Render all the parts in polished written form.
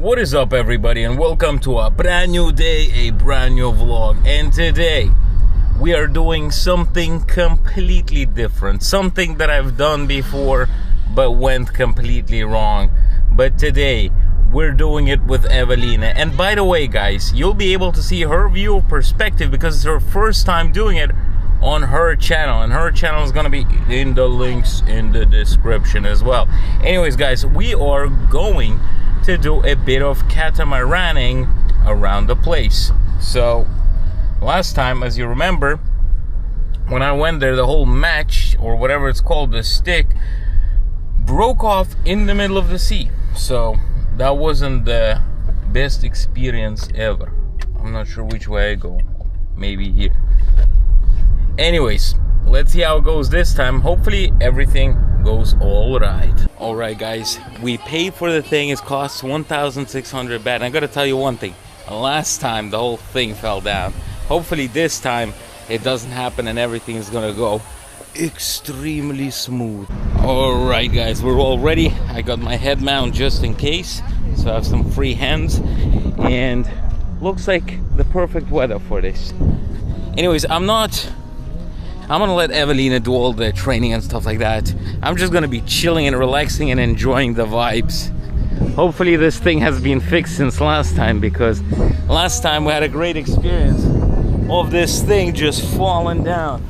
What is up, everybody, and welcome to a brand new day, a brand new vlog. And today we are doing something completely different, something that I've done before but went completely wrong. But today we're doing it with Evelina. And by the way, guys, you'll be able to see her view of perspective because it's her first time doing it on her channel, and her channel is gonna be in the links in the description as well. Anyways, guys, we are going to do a bit of catamaraning around the place. So last time, as you remember, when I went there, the whole match, or whatever it's called, the stick, broke off in the middle of the sea. So that wasn't the best experience ever. I'm not sure which way I go. Maybe here. Anyways, let's see how it goes this time. Hopefully everything goes all right. All right, guys, we paid for the thing. It costs 1,600 baht. And I gotta tell you one thing. Last time the whole thing fell down. Hopefully this time it doesn't happen and everything is gonna go extremely smooth. All right, guys, we're all ready. I got my head mount just in case, so I have some free hands, and looks like the perfect weather for this. Anyways, I'm gonna let Evelina do all the training and stuff like that. I'm just gonna be chilling and relaxing and enjoying the vibes. Hopefully this thing has been fixed since last time, because last time we had a great experience of this thing just falling down.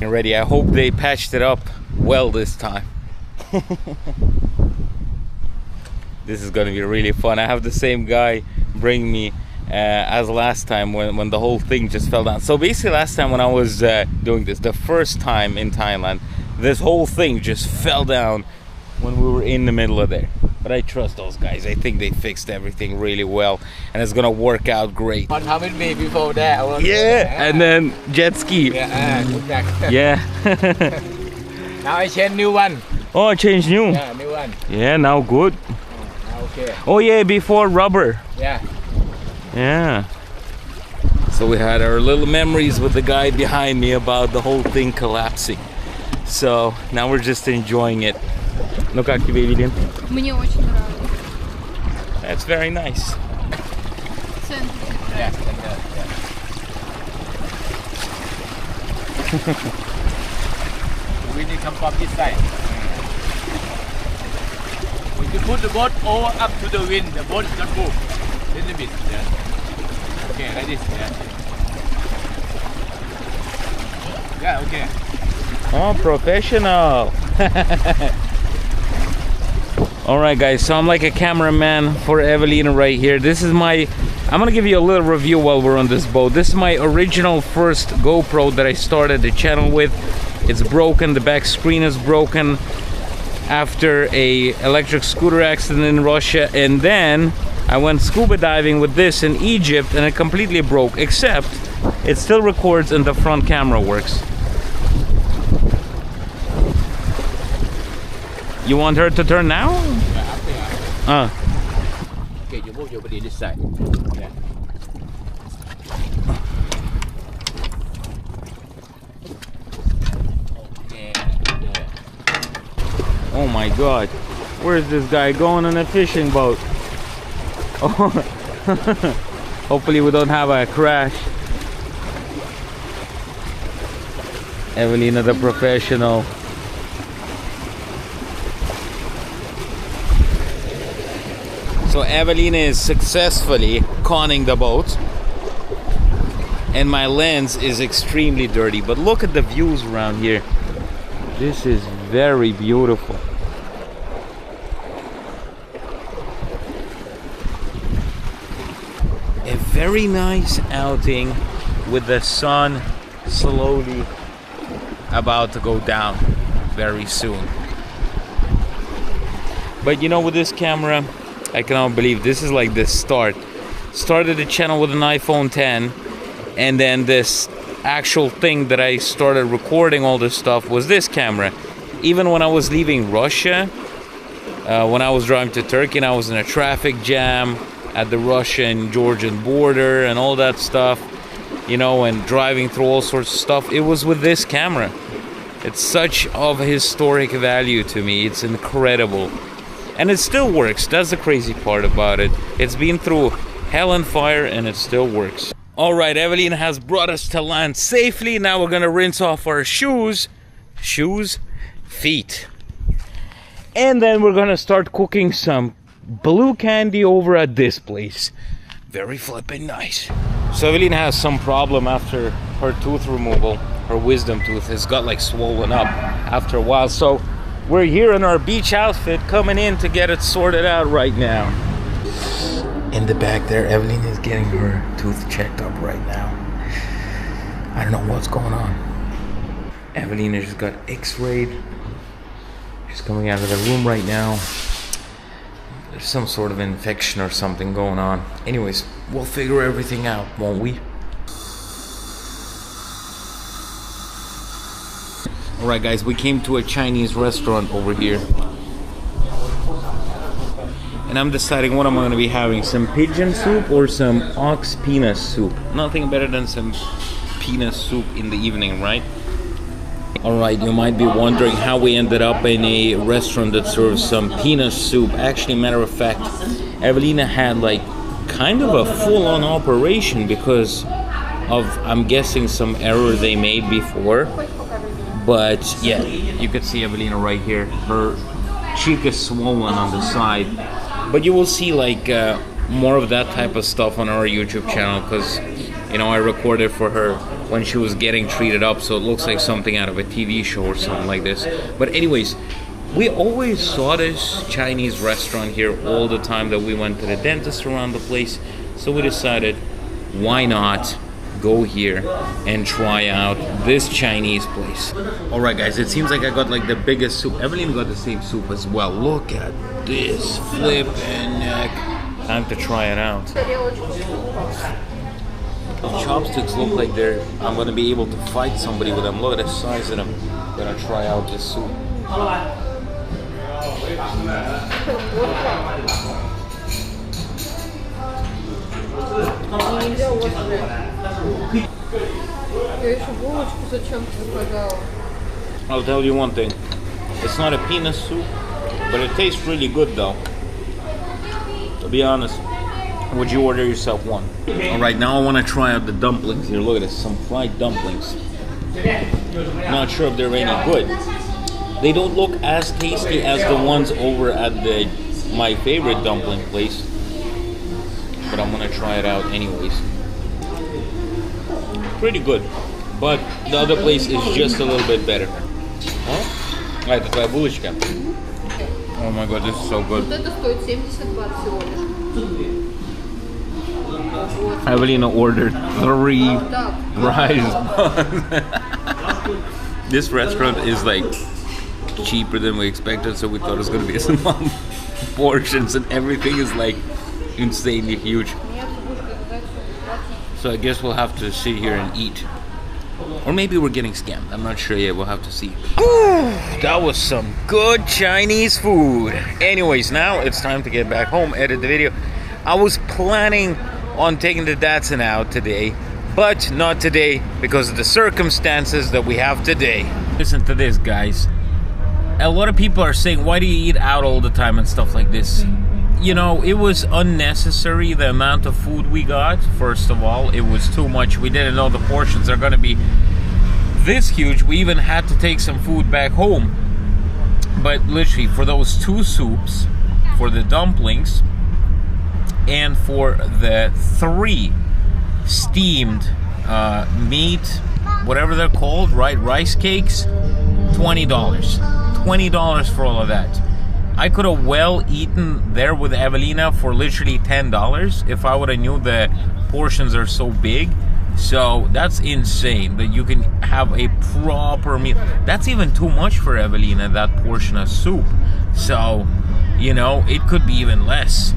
Ready. I hope they patched it up well this time. This is gonna be really fun. I have the same guy bring me as last time when the whole thing just fell down. So basically last time when I was doing this, the first time in Thailand, this whole thing just fell down when we were in the middle of there. But I trust those guys. I think they fixed everything really well, and it's gonna work out great. One time with me before that. Yeah, and then jet ski. Yeah. Now I change new one. Oh, I changed new. Yeah, new one. Yeah, now good. Okay. Oh yeah, before rubber. Yeah. Yeah. So we had our little memories with the guy behind me about the whole thing collapsing. So now we're just enjoying it. Ну как тебе, Эвелин? Мне очень нравится. That's very nice. Yeah. We need come from this side. When you put the boat over up to the wind, the boat don't move. Little bit. Yeah. Okay, like this. Yeah. Yeah. Okay. Oh, professional. All right, guys, so I'm like a cameraman for Evelina right here. This is I'm gonna give you a little review while we're on this boat. This is my original first GoPro that I started the channel with. It's broken, the back screen is broken after a electric scooter accident in Russia, and then I went scuba diving with this in Egypt and it completely broke, except it still records and the front camera works. You want her to turn now? Yeah, okay, you move your body this side. Yeah. Okay. Oh my god. Where's this guy going on a fishing boat? Oh. Hopefully we don't have a crash. Evelina the professional. So Evelina is successfully conning the boat, and my lens is extremely dirty, but look at the views around here. This is very beautiful. A very nice outing with the sun slowly about to go down very soon. But you know, with this camera, I cannot believe this is like the start. Started the channel with an iPhone 10, and then this actual thing that I started recording all this stuff was this camera. Even when I was leaving Russia, when I was driving to Turkey and I was in a traffic jam at the Russian-Georgian border and all that stuff, you know, and driving through all sorts of stuff, it was with this camera. It's such of historic value to me. It's incredible. And it still works. That's the crazy part about it. It's been through hell and fire and it still works. All right, Evelina has brought us to land safely. Now we're gonna rinse off our shoes, feet. And then we're gonna start cooking some blue candy over at this place. Very flippin' nice. So Evelina has some problem after her tooth removal. Her wisdom tooth has got like swollen up after a while. So we're here in our beach outfit coming in to get it sorted out right now. In the back there, Evelina is getting her tooth checked up right now. I don't know what's going on. Evelina just got x-rayed. She's coming out of the room right now. There's some sort of infection or something going on. Anyways, we'll figure everything out, won't we? Alright guys, we came to a Chinese restaurant over here. And I'm deciding what I'm going to be having. Some pigeon soup or some ox peanut soup. Nothing better than some peanut soup in the evening, right? Alright, you might be wondering how we ended up in a restaurant that serves some peanut soup. Actually, matter of fact, Evelina had like kind of a full-on operation because of, I'm guessing, some error they made before. But yeah, you could see Evelina right here. Her cheek is swollen on the side. But you will see like more of that type of stuff on our YouTube channel because, you know, I recorded for her when she was getting treated up, so it looks like something out of a TV show or something like this. But anyways, we always saw this Chinese restaurant here all the time that we went to the dentist around the place. So we decided, why not go here and try out this Chinese place. Alright guys, it seems like I got like the biggest soup. Evelyn got the same soup as well. Look at this flippin' neck. Time to try it out. The chopsticks look like I'm gonna be able to fight somebody with them. Look at the size of them. I'm gonna try out this soup. I'll tell you one thing. It's not a peanut soup, but it tastes really good though. To be honest. Would you order yourself one? Alright, now I want to try out the dumplings here. Look at this, some fried dumplings. Not sure if they're any good. They don't look as tasty as the ones over at my favorite dumpling place. But I'm going to try it out anyways. Pretty good. But the other place is just a little bit better. Huh? Right, это твоя булочка. Oh my god, this is so good. Evelina ordered 3 rice buns. This restaurant is like cheaper than we expected, so we thought it was going to be some portions, and everything is like insanely huge. So I guess we'll have to sit here and eat. Or maybe we're getting scammed. I'm not sure yet. We'll have to see. That was some good Chinese food. Anyways, now it's time to get back home, edit the video. I was planning on taking the Datsun out today, but not today because of the circumstances that we have today. Listen to this, guys. A lot of people are saying, why do you eat out all the time and stuff like this? You know, it was unnecessary, the amount of food we got. First of all, it was too much. We didn't know the portions are gonna be this huge. We even had to take some food back home. But literally, for those 2 soups, for the dumplings, and for the 3 steamed meat, whatever they're called, right, rice cakes, $20. $20 for all of that. I could have well eaten there with Evelina for literally $10 if I would have knew the portions are so big. So that's insane that you can have a proper meal. That's even too much for Evelina, that portion of soup. So, you know, it could be even less.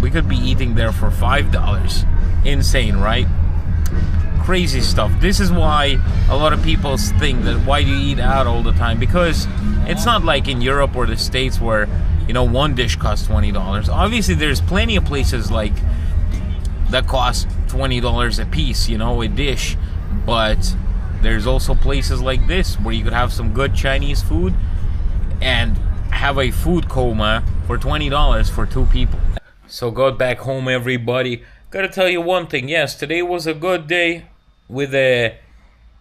We could be eating there for $5. Insane, right? Crazy stuff. This is why a lot of people think that why do you eat out all the time? Because it's not like in Europe or the States where, you know, one dish costs $20. Obviously, there's plenty of places like that cost $20 a piece, you know, a dish. But there's also places like this where you could have some good Chinese food and have a food coma for $20 for 2 people. So got back home, everybody. Gotta tell you one thing. Yes, today was a good day with a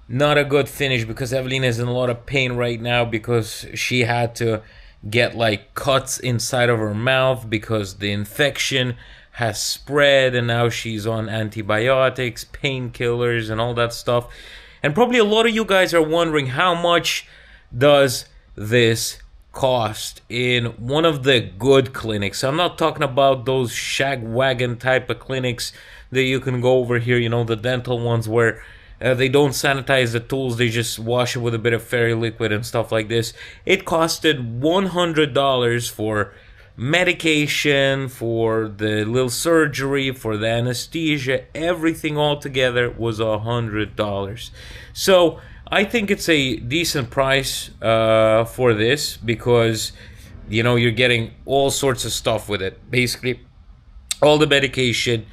not a good finish because Evelyn is in a lot of pain right now because she had to get like cuts inside of her mouth because the infection has spread, and now she's on antibiotics, painkillers, and all that stuff. And probably a lot of you guys are wondering, how much does this cost in one of the good clinics? I'm not talking about those shag wagon type of clinics that you can go over here, you know, the dental ones where they don't sanitize the tools, they just wash it with a bit of fairy liquid and stuff like this. It costed $100 for medication, for the little surgery, for the anesthesia. Everything all together was $100. So I think it's a decent price for this because, you know, you're getting all sorts of stuff with it. Basically, all the medication,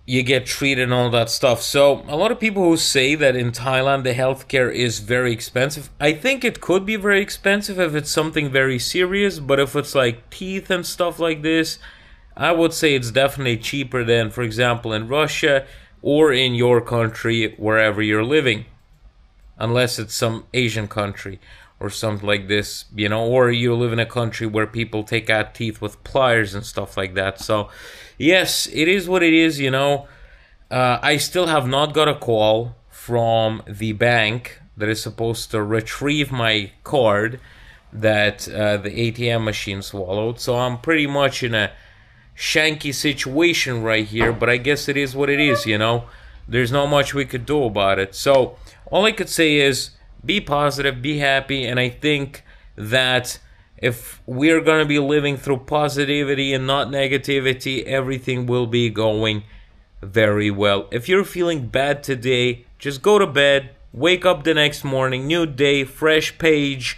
you get treated and all that stuff. So a lot of people who say that in Thailand the healthcare is very expensive, I think it could be very expensive if it's something very serious, but if it's like teeth and stuff like this, I would say it's definitely cheaper than, for example, in Russia or in your country, wherever you're living, unless it's some Asian country or something like this, you know, or you live in a country where people take out teeth with pliers and stuff like that. So yes, it is what it is, you know. I still have not got a call from the bank that is supposed to retrieve my card that the ATM machine swallowed. So I'm pretty much in a shanky situation right here, but I guess it is what it is, you know. There's not much we could do about it. So all I could say is be positive, be happy, and I think that if we're going to be living through positivity and not negativity, everything will be going very well. If you're feeling bad today, just go to bed, wake up the next morning, new day, fresh page,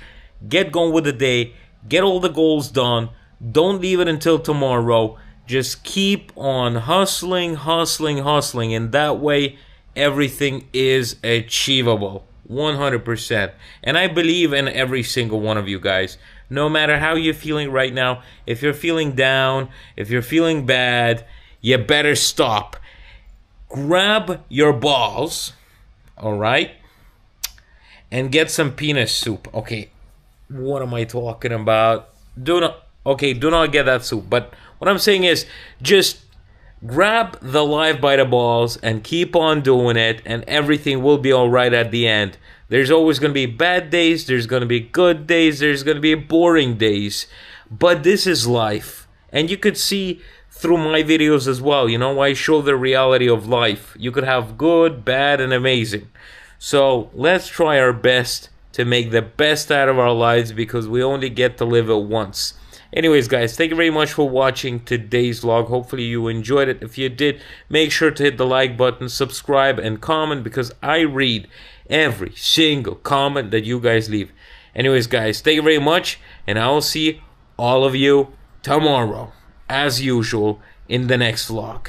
get going with the day, get all the goals done. Don't leave it until tomorrow. Just keep on hustling, and that way everything is achievable. 100%. And I believe in every single one of you guys. No matter how you're feeling right now, if you're feeling down, if you're feeling bad, you better stop. Grab your balls, all right, and get some penis soup. Okay, what am I talking about? Do not get that soup. But what I'm saying is just grab the life by the balls and keep on doing it, and everything will be all right at the end. There's always going to be bad days, there's going to be good days, there's going to be boring days, but this is life. And you could see through my videos as well, you know, I show the reality of life. You could have good, bad, and amazing. So let's try our best to make the best out of our lives because we only get to live it once. Anyways, guys, thank you very much for watching today's vlog. Hopefully you enjoyed it. If you did, make sure to hit the like button, subscribe, and comment because I read every single comment that you guys leave. Anyways, guys, thank you very much, and I will see all of you tomorrow, as usual, in the next vlog.